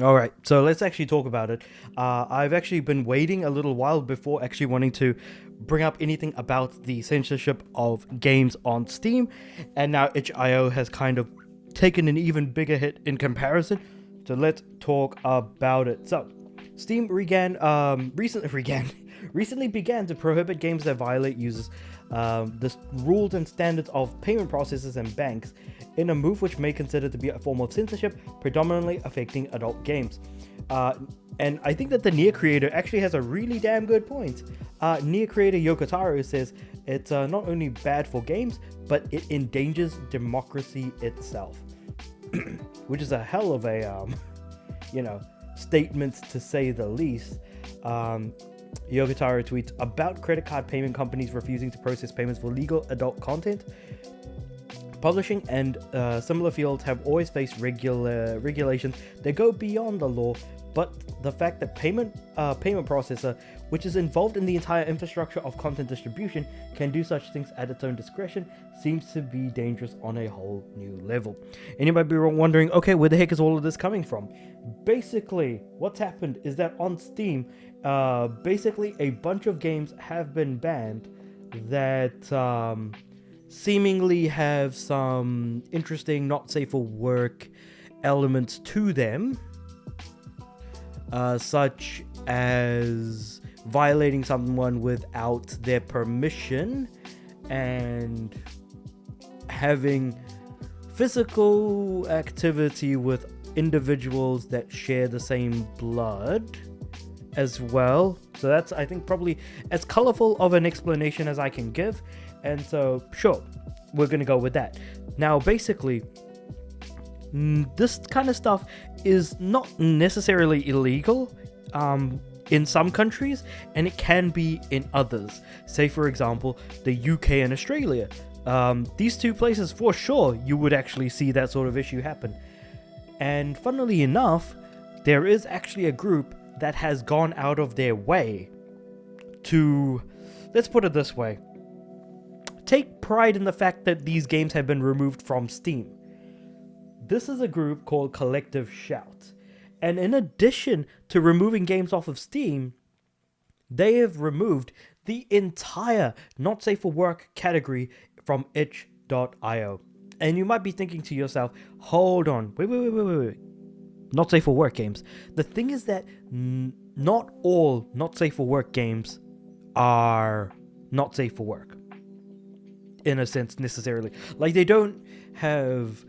All right, so let's actually talk about it. I've actually been waiting a little while before actually wanting to bring up anything about the censorship of games on Steam, and now itch.io has kind of taken an even bigger hit in comparison. So let's talk about it. So, Steam recently began to prohibit games that violate users' the rules and standards of payment processors and banks, in a move which may consider to be a form of censorship, predominantly affecting adult games. And I think that the Nier creator actually has a really damn good point. Nier creator Yokotaro says it's not only bad for games, but it endangers democracy itself, which is a hell of a statement to say the least. Yogotaro tweets about credit card payment companies refusing to process payments for legal adult content. Publishing and similar fields have always faced regulations that go beyond the law, but the fact that payment processor, which is involved in the entire infrastructure of content distribution, can do such things at its own discretion seems to be dangerous on a whole new level. And you might be wondering, okay, where the heck is all of this coming from? Basically, what's happened is that on Steam, basically a bunch of games have been banned that seemingly have some interesting, not safe for work elements to them, such as violating someone without their permission and having physical activity with individuals that share the same blood as well. So that's, I think, probably as colorful of an explanation as I can give. And so, sure, we're going to go with that. Now, basically, this kind of stuff is not necessarily illegal in some countries, and it can be in others. Say, for example, the UK and Australia. These two places, for sure, you would actually see that sort of issue happen. And funnily enough, there is actually a group that has gone out of their way to, let's put it this way, take pride in the fact that these games have been removed from Steam. This is a group called Collective Shout. And in addition to removing games off of Steam, they have removed the entire not safe for work category from itch.io. And you might be thinking to yourself, hold on, wait. Not safe for work games. The thing is that not all not safe for work games are not safe for work, in a sense, necessarily. Like, they don't have,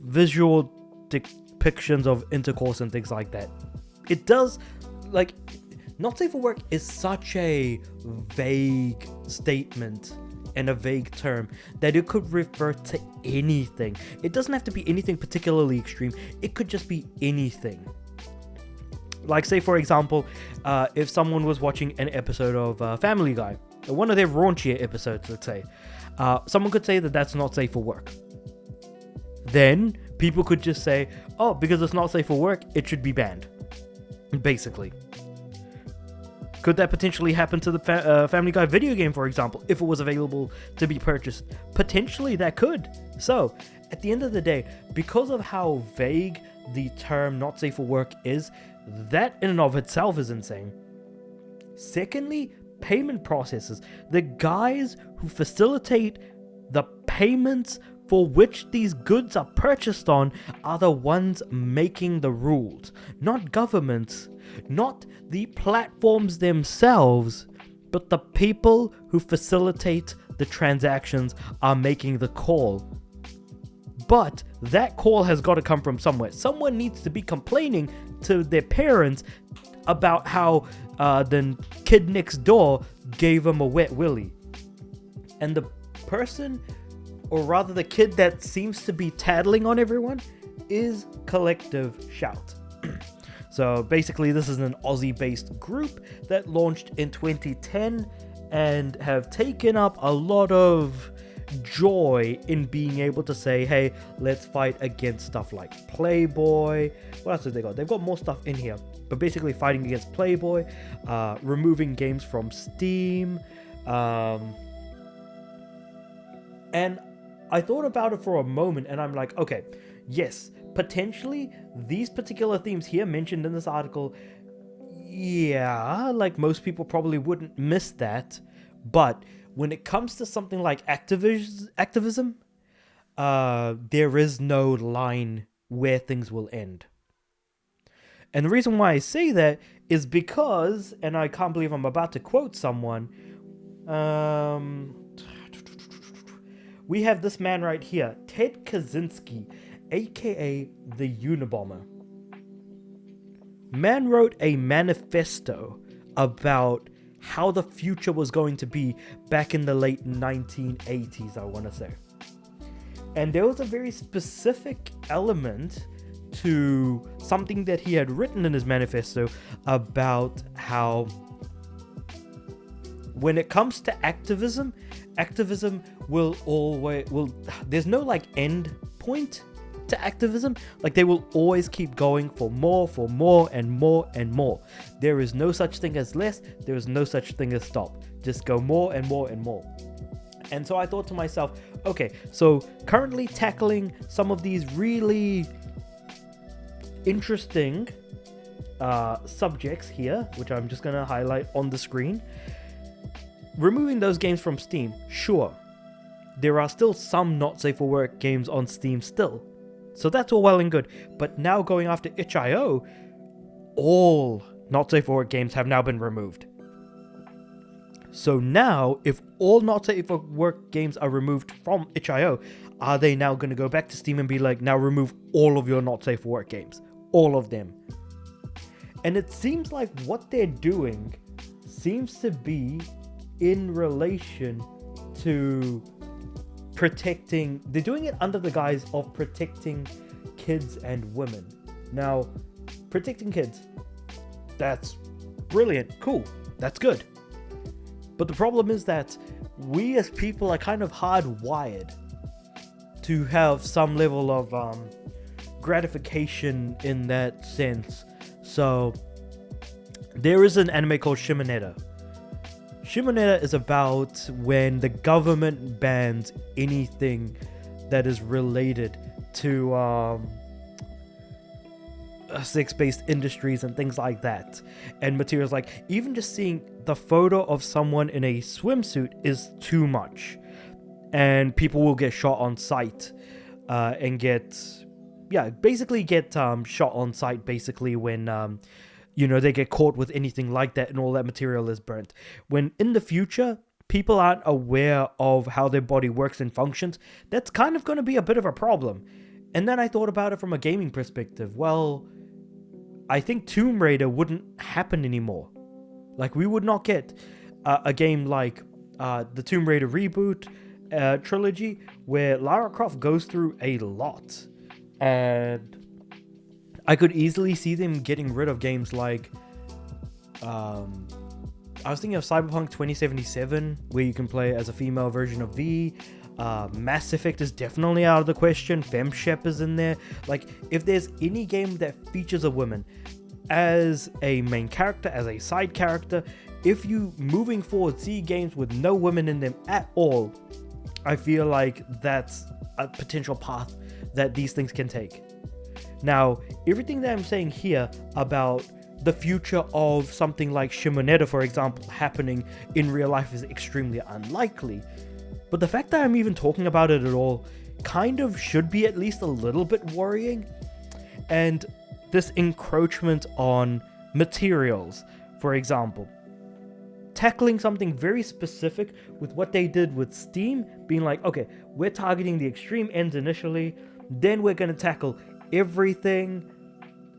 visual depictions of intercourse and things like that. It does, like, not safe for work is such a vague statement and a vague term that it could refer to anything. It doesn't have to be anything particularly extreme. It could just be anything. Like, say, for example, if someone was watching an episode of Family Guy, one of their raunchier episodes, let's say, someone could say that that's not safe for work. Then people could just say, oh, because it's not safe for work, it should be banned. Basically. Could that potentially happen to the Family Guy video game, for example, if it was available to be purchased? Potentially that could. So, at the end of the day, because of how vague the term not safe for work is, that in and of itself is insane. Secondly, payment processors. The guys who facilitate the payments for which these goods are purchased on are the ones making the rules, not governments, not the platforms themselves, but the people who facilitate the transactions are making the call. But that call has got to come from somewhere. Someone needs to be complaining to their parents about how the kid next door gave them a wet willy. And the person, or rather the kid that seems to be tattling on everyone, is Collective Shout. So basically, this is an Aussie-based group that launched in 2010 and have taken up a lot of joy in being able to say, hey, let's fight against stuff like Playboy. What else have they got? They've got more stuff in here, but basically fighting against Playboy, removing games from Steam, and I thought about it for a moment, and I'm like, okay, yes, potentially these particular themes here mentioned in this article, yeah, like most people probably wouldn't miss that. But when it comes to something like activism, there is no line where things will end. And the reason why I say that is because, and I can't believe I'm about to quote someone, we have this man right here, Ted Kaczynski, aka the Unabomber. Man wrote a manifesto about how the future was going to be back in the late 1980s, I want to say. And there was a very specific element to something that he had written in his manifesto about how when it comes to activism will there's no like end point to activism. Like they will always keep going for more and more and more. There is no such thing as less, there is no such thing as stop. Just go more and more and more. And so I thought to myself, okay, so currently tackling some of these really interesting subjects here, which I'm just going to highlight on the screen. Removing those games from Steam, sure. There are still some not safe for work games on Steam still. So that's all well and good. But now going after itch.io, all not safe for work games have now been removed. So now, if all not safe for work games are removed from itch.io, are they now going to go back to Steam and be like, now remove all of your not safe for work games? All of them. And it seems like what they're doing seems to be in relation to protecting, they're doing it under the guise of protecting kids and women. Now, protecting kids, that's brilliant, cool, that's good. But the problem is that we as people are kind of hardwired to have some level of gratification in that sense. So there is an anime called Shimoneta. Shimoneta is about when the government bans anything that is related to sex-based industries and things like that, and materials like even just seeing the photo of someone in a swimsuit is too much, and people will get shot on sight and get shot on sight basically when they get caught with anything like that and all that material is burnt. When in the future people aren't aware of how their body works and functions, that's kind of going to be a bit of a problem. And then I thought about it from a gaming perspective. Well, I think Tomb Raider wouldn't happen anymore. Like, we would not get a game like the Tomb Raider reboot trilogy, where Lara Croft goes through a lot. And I could easily see them getting rid of games like... I was thinking of Cyberpunk 2077, where you can play as a female version of V. Mass Effect is definitely out of the question. FemShep is in there. Like, if there's any game that features a woman as a main character, as a side character, if you moving forward see games with no women in them at all, I feel like that's a potential path that these things can take. Now, everything that I'm saying here about the future of something like Shimoneta, for example, happening in real life is extremely unlikely. But the fact that I'm even talking about it at all kind of should be at least a little bit worrying. And this encroachment on materials, for example, tackling something very specific with what they did with Steam, being like, okay, we're targeting the extreme ends initially, then we're going to tackle everything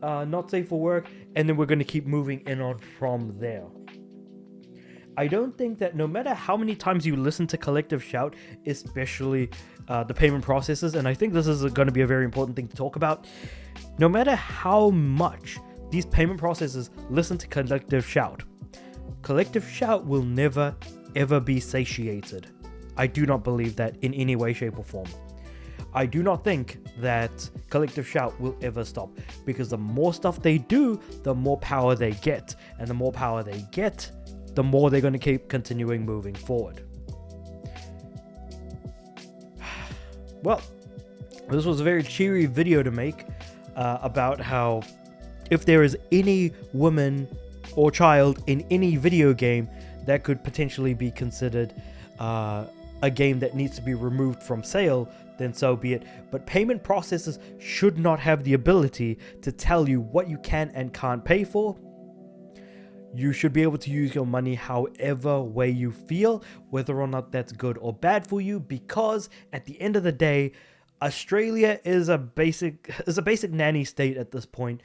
not safe for work, and then we're going to keep moving in on from there. I don't think that no matter how many times you listen to Collective Shout, especially the payment processes, and I think this is going to be a very important thing to talk about, no matter how much these payment processes listen to Collective Shout will never ever be satiated. I do not believe that in any way, shape or form. I do not think that Collective Shout will ever stop, because the more stuff they do, the more power they get, and the more power they get, the more they're going to keep continuing moving forward. Well, this was a very cheery video to make. about how if there is any woman or child in any video game, that could potentially be considered a game that needs to be removed from sale, then so be it. But payment processors should not have the ability to tell you what you can and can't pay for. You should be able to use your money however way you feel, whether or not that's good or bad for you, because at the end of the day, Australia is a basic nanny state at this point,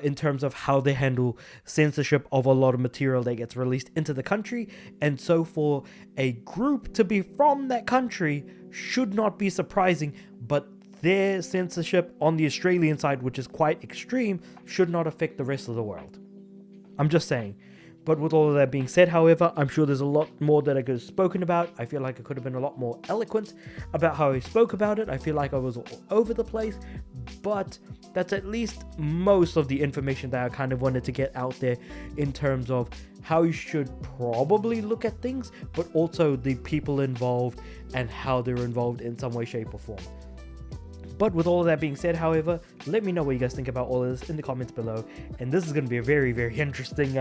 in terms of how they handle censorship of a lot of material that gets released into the country. And so for a group to be from that country should not be surprising, but their censorship on the Australian side, which is quite extreme, should not affect the rest of the world. I'm just saying. But with all of that being said, however, I'm sure there's a lot more that I could have spoken about. I feel like I could have been a lot more eloquent about how I spoke about it. I feel like I was all over the place, but that's at least most of the information that I kind of wanted to get out there in terms of how you should probably look at things, but also the people involved and how they're involved in some way, shape, or form. But with all of that being said, however, let me know what you guys think about all of this in the comments below. And this is going to be a very, very interesting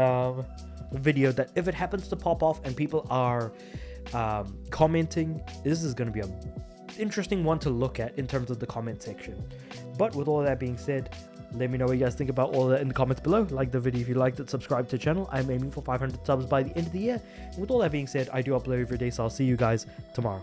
video that if it happens to pop off and people are commenting, this is going to be an interesting one to look at in terms of the comment section. But with all of that being said, let me know what you guys think about all of that in the comments below. Like the video if you liked it, subscribe to the channel. I'm aiming for 500 subs by the end of the year. And with all that being said, I do upload every day, so I'll see you guys tomorrow.